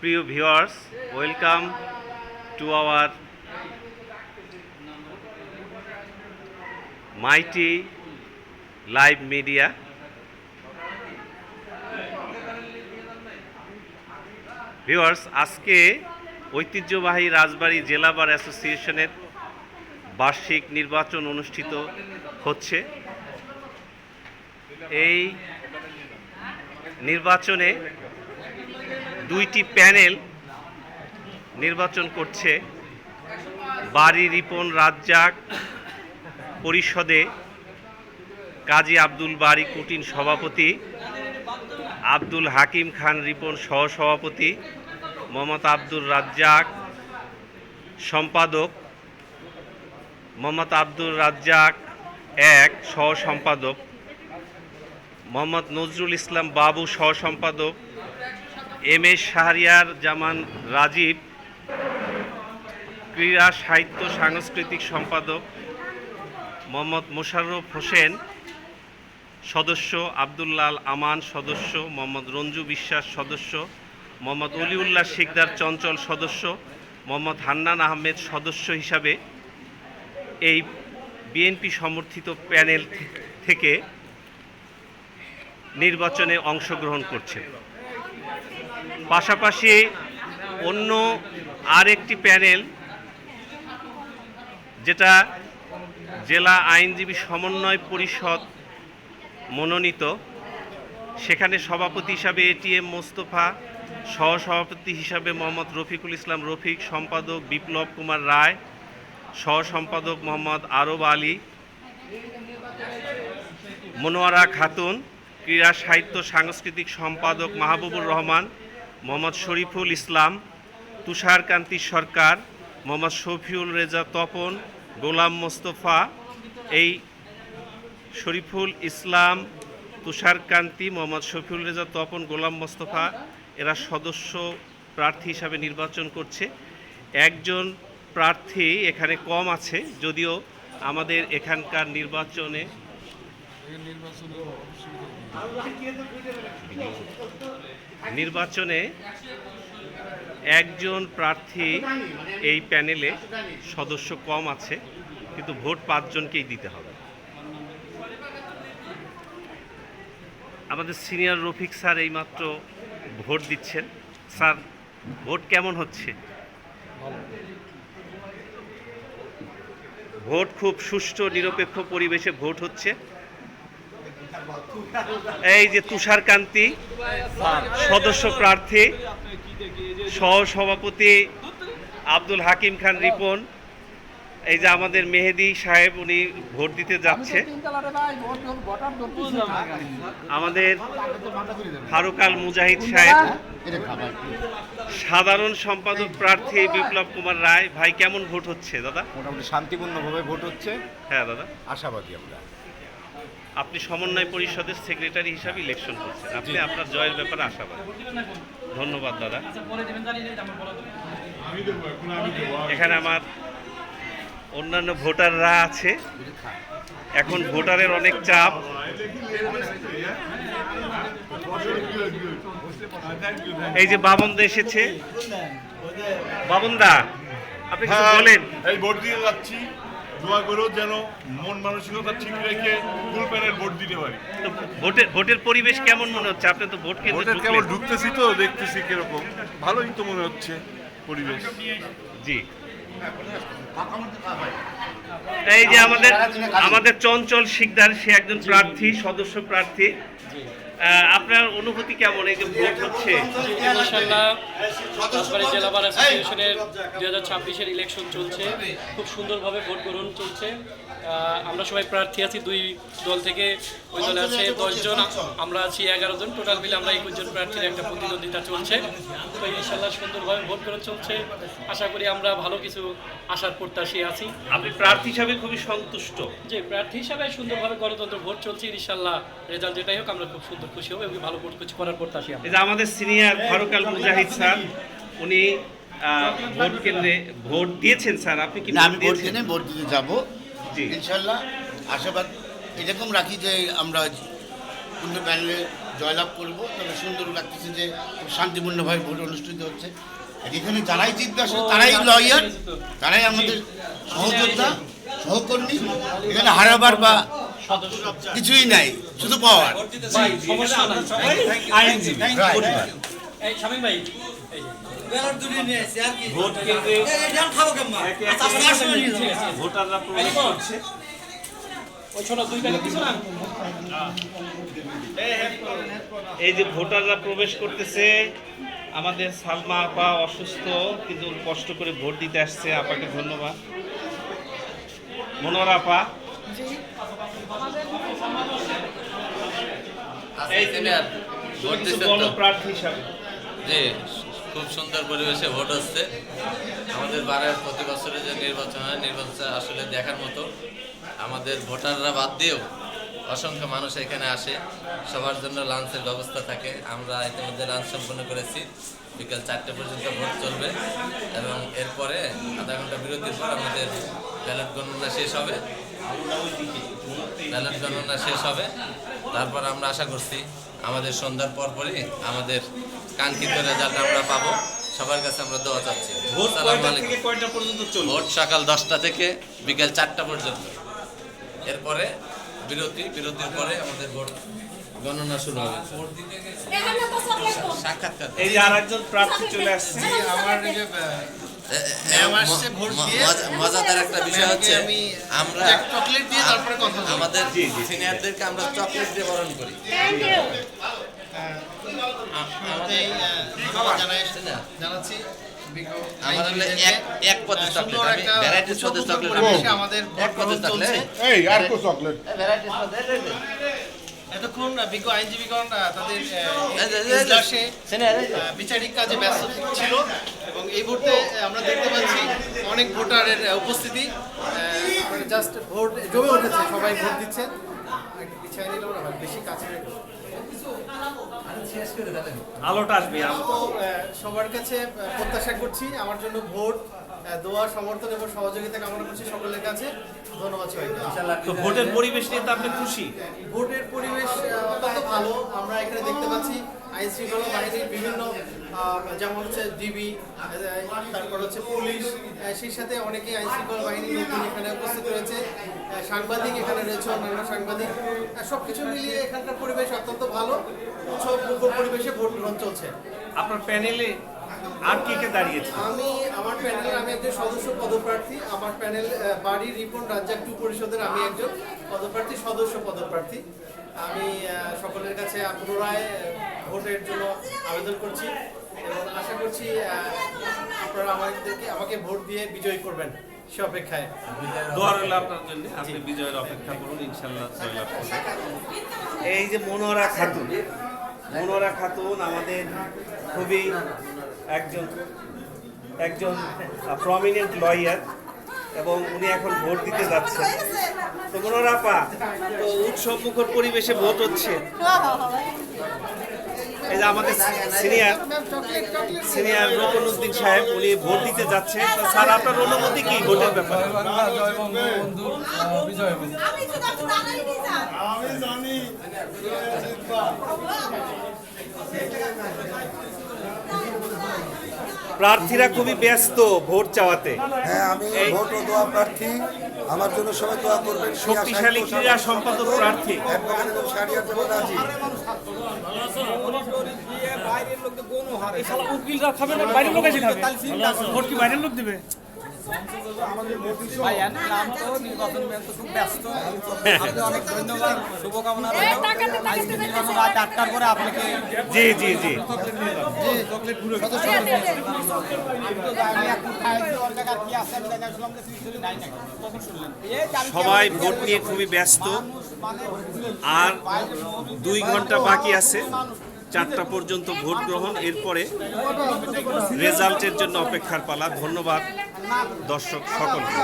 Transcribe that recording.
প্রিয় viewers, welcome to our mighty live media. Viewers, আজকে ঐতিহ্যবাহী রাজবাড়ী জেলা বার অ্যাসোসিয়েশনের বার্ষিক নির্বাচন অনুষ্ঠিত হচ্ছে। এই নির্বাচনে দুইটি প্যানেল নির্বাচন করছে। বাড়ি রিপন রাজ্জাক পরিষদে কাজী আব্দুল বারী কুটিন সভাপতি, আব্দুল হাকিম খান রিপন সহসভাপতি, মোহাম্মদ আব্দুর রাজ্জাক সম্পাদক, মোহাম্মদ আব্দুর রাজ্জাক এক সহ সম্পাদক, মোহাম্মদ নজরুল ইসলাম বাবু সহ সম্পাদক, এম এ শাহরিয়ার জামান রাজীব ক্রীড়া সাহিত্য সাংস্কৃতিক সম্পাদক, মোহাম্মদ মোশাররফ হোসেন সদস্য, আবদুল্লাল আমান সদস্য, মোহাম্মদ রঞ্জু বিশ্বাস সদস্য, মোহাম্মদ অলিউল্লাহ শিকদার চঞ্চল সদস্য, মোহাম্মদ হান্নান আহমেদ সদস্য হিসাবে এই বিএনপি সমর্থিত প্যানেল থেকে নির্বাচনে অংশগ্রহণ করছেন। পাশাপাশি অন্য আরেকটি প্যানেল, যেটা জেলা আইনজীবী সমন্বয় পরিষদ মনোনীত, সেখানে সভাপতি হিসাবে এটিএম মোস্তফা, সহসভাপতি হিসাবে মোহাম্মদ রফিকুল ইসলাম রফিক, সম্পাদক বিপ্লব কুমার রায়, সহ সম্পাদক মোহাম্মদ আরব আলী, মনোয়ারা খাতুন, ক্রীড়া সাহিত্য সাংস্কৃতিক সম্পাদক মাহবুবুর রহমান, মোহাম্মদ শরীফুল ইসলাম, তুষারকান্তি সরকার, মোহাম্মদ শফিউল রেজা তপন, গোলাম মোস্তফা। এই শরীফুল ইসলাম, তুষারকান্তি, মোহাম্মদ শফিউল রেজা তপন, গোলাম মোস্তফা এরা সদস্য প্রার্থী হিসাবে নির্বাচন করছে। একজন প্রার্থী এখানে কম আছে, যদিও আমাদের এখানকার নির্বাচনে একজন প্রার্থী এই প্যানেলে সদস্য কম আছে, কিন্তু ভোট 5 জনকেই দিতে হবে। আমাদের সিনিয়র রফিক স্যার এইমাত্র ভোট দিচ্ছেন। স্যার, ভোট কেমন হচ্ছে? ভোট খুব সুষ্ঠু নিরপেক্ষ পরিবেশে ভোট হচ্ছে। এই যে তুষারকান্তি সদস্য প্রার্থী, সহ সভাপতি আব্দুল হাকিম খান রিপন, এই যে আমাদের মেহেদি সাহেব, উনি ভোট দিতে যাচ্ছে। আমাদের ফারুক আল মুজাহিদ সাহেব, সাধারণ সম্পাদক প্রার্থী বিপ্লব কুমার রায়। ভাই, কেমন ভোট হচ্ছে দাদা? মোটামুটি শান্তিপূর্ণভাবে ভোট হচ্ছে। হ্যাঁ দাদা, আশাবাদী আমরা। আপনি সমন্বয় পরিষদের সেক্রেটারি হিসাবে ইলেকশন করছেন, আপনি আপনার জয়ের ব্যাপারে আশাবাদী। ধন্যবাদ দাদা। এখানে আমার অন্যান্য ভোটাররা আছে। এখন ভোটারের অনেক চাপ। এই যে বাবনদা এসেছে। বাবনদা, আপনি কিছু বলেন। এই ভোট দিয়ে যাচ্ছি, দোয়া করো যেন মন মানসিকতা ঠিক রেখে ফুল প্যানেল ভোট দিতে পারি। তো ভোটের পরিবেশ কেমন মনে হচ্ছে? আপনি তো ভোট কেন্দ্রে কেবল ঢুকতেছি তো, দেখতেছি কিরকম। ভালোই তো মনে হচ্ছে পরিবেশ। জি, এই যে আমাদের চঞ্চল শিকদার, সে একজন প্রার্থী, সদস্য প্রার্থী। আপনার অনুভূতি কেমন এই যে ভোট হচ্ছে? ইনশাআল্লাহ রাজবাড়ী জেলা বার অ্যাসোসিয়েশনের 2026-এর ইলেকশন চলছে, খুব সুন্দরভাবে ভোট গ্রহণ চলছে। আমরা সবাই প্রার্থী আছি, 2 দল থেকে। ওই দলে আছে 10 জন, আমরা আছি 11 জন, টোটাল মিলে আমরা 21 জন প্রার্থীর একটা প্রতিদ্বন্দ্বিতা চলছে। তো ইনশাআল্লাহ সুন্দরভাবে ভোট গ্রহণ চলছে। আশা করি আমরা ভালো কিছু আশার প্রত্যাশী আছি। আপনি প্রার্থী হিসাবে খুবই সন্তুষ্ট? যে প্রার্থী হিসাবে সুন্দরভাবে গণতন্ত্র ভোট চলছে, ইনশাআল্লাহ রেজাল্ট যেটাই হোক আমরা খুব সুন্দর খুশি হব এবং ভালো ভোট কিছু করার প্রত্যাশী। এই যে আমাদের সিনিয়র ফারুক আল মুজাহিদ স্যার, উনি ভোট কেন্দ্রে ভোট দিয়েছেন। স্যার, আপনি কি? আমি ভোট দিতে যাব ইনশাআল্লাহ। আশাবাদ এরকম রাখি যে আমরা পূর্ণ প্যানেলে জয়লাভ করবো। তবে সুন্দর লাগতেছে যে খুব শান্তিপূর্ণভাবে ভোট অনুষ্ঠিত হচ্ছে। আর এখানে যারাই জিতবে আসলে তারাই লয়ার, তারাই আমাদের সহযোদ্ধা, সহকর্মী। এখানে হারাবার বা কিছুই নাই, শুধু পাওয়ার। এই শামীম ভাই, এই যে। ভোট কেন্দ্রে একে একে ভোটাররা প্রবেশ করছে। ওই ছোট 2 প্যাকেট দিছো না? এই যে ভোটাররা প্রবেশ করতেছে, আমাদের সালমা আপা অসুস্থ কিন্তু কষ্ট করে ভোট দিতে আসছে, আপাকে ধন্যবাদ। মনোয়ারা আপা, এই ভোট কিছু দিচ্ছেন বলো তো? প্রার্থী হিসাবে। জি, খুব সুন্দর পরিবেশে ভোট হচ্ছে। আমাদের বারের প্রতি বছরের যে নির্বাচন হয়, নির্বাচন আসলে দেখার মতো। আমাদের ভোটাররা বাদ দিয়েও অসংখ্য মানুষ এখানে আসে, সবার জন্য লাঞ্চের ব্যবস্থা থাকে। আমরা ইতিমধ্যে লাঞ্চ সম্পন্ন করেছি। বিকেল 4টে পর্যন্ত ভোট চলবে এবং এরপরে আধা ঘন্টা বিরতির পর আমাদের ব্যালট গণনা শেষ হবে। ব্যালট গণনা শেষ হবে, তারপর আমরা আশা করছি আমাদের সন্ধ্যার পরপরই আমাদের কাঙ্ক্ষিত রেজাল্ট আমরা পাবো। সবার কাছে আমরা দোয়া চাচ্ছি। ভোট আসসালামু কয়টা আলাইকুম। থেকে কয়টা পর্যন্ত চলবে? ভোট সকাল 10টা থেকে বিকেল 4টা পর্যন্ত। এরপরে বিরতির পরে আমাদের ভোট গণনা শুরু হবে। সাক্ষাৎকার এই যে আরেকজন প্রার্থী চলে আসছে। মজাদার একটা বিষয় হচ্ছে আমরা চকলেট দিয়ে তারপরে কথা বলবো। আমাদের সিনিয়রদেরকে আমরা চকলেট দিয়ে বরণ করি। জানাচ্ছি আমার হলে এক পদের চকলেট, আমি ভ্যারাইটিস পদের চকলেট আমি আমাদের এক পদের চকলেট এই আর কো চকলেট ভ্যারাইটিস পদের এতক্ষণ বিজ্ঞ আইনজীবীগণ তাদের এই ইজলাসে সিনিয়র বিচারিক কাজে ব্যস্ত ছিল এবং এই মুহূর্তে আমরা দেখতে পাচ্ছি অনেক ভোটারের উপস্থিতি। জাস্ট ভোট জমে উঠেছে, সবাই ভোট দিচ্ছে। একটু পিছিয়ে নিলেও না, বেশি কাছে রেখো। আলোটা আসবে। তো সবার কাছে প্রত্যাশা করছি আমার জন্য ভোট, দোয়া, সমর্থন এবং সহযোগিতা কামনা করছি সকলের কাছে। ধন্যবাদ সবাইকে। তো ভোটের পরিবেশ নিয়ে তো আপনি খুশি? ভোটের পরিবেশ অত্যন্ত ভালো। আমরা এখানে দেখতে পাচ্ছি আইন শৃঙ্খলা বাহিনীর বিভিন্ন যেমন হচ্ছে ডিবি, তারপর হচ্ছে পুলিশ, সেই সাথে অনেকেই আইন শৃঙ্খলা বাহিনীর লোকজন এখানে উপস্থিত রয়েছে। সাংবাদিক এখানে রয়েছে, অন্যান্য সাংবাদিক। সব কিছু মিলিয়ে এখানকার পরিবেশ অত্যন্ত ভালো। উৎসব মুখর পরিবেশে ভোট গ্রহণ চলছে। আপনার প্যানেলে আর কে কে দাঁড়িয়েছে? আমার প্যানেলের আমি একজন সদস্য পদপ্রার্থী। আমার প্যানেল বাড়ি রিপন রাজ্জাক 2 পরিষদের আমি একজন পদপ্রার্থী, সদস্য পদপ্রার্থী। আমি সকলের কাছে পুনরায় ভোটের জন্য আবেদন করছি এবং আশা করছি আপনারা আমাকে ভোট দিয়ে বিজয়ী করবেন সে অপেক্ষায়। দোয়া রইল আপনার জন্য, আপনি বিজয়ের অপেক্ষা করুন, ইনশাল্লাহ জয়লাভ করবেন। এই যে মনোয়ারা খাতুন আমাদের খুবই একজন প্রমিনেন্ট লয়ার এবং উনি এখন ভোট দিতে যাচ্ছেন। তো মনোয়ারা আপা, তো উৎসব মুখর পরিবেশে ভোট হচ্ছে। এই যে আমাদের সিনিয়র রুকনউদ্দিন সাহেব, উনি ভোট দিতে যাচ্ছেন। তো স্যার, আপনার অনুমতি কি ভোটের ব্যাপারে? প্রার্থীরা খুবই ব্যস্ত ভোট চাওয়াতে। হ্যাঁ, আমি ভোট ও দোয়া প্রার্থী। আমার জন্য সবাই দোয়া করবেন। শক্তিশালী ক্রীড়া সম্পাদক প্রার্থী। উকিলরা খাবে না, বাইরের লোক এসে খাবে। ভোট কি বাইরের লোক দেবে? নির্বাচন খুব ব্যস্ত। অনেক ধন্যবাদ, শুভকামনা রইল। রাত 8টার পরে আপনাকে জি জি জি সবাই ভোট নিয়ে খুবই ব্যস্ত। আর 2 ঘন্টা বাকি আছে, 4টা পর্যন্ত ভোট গ্রহণ। এরপরে রেজাল্টের জন্য অপেক্ষার পালা। ধন্যবাদ দর্শক সকলকে।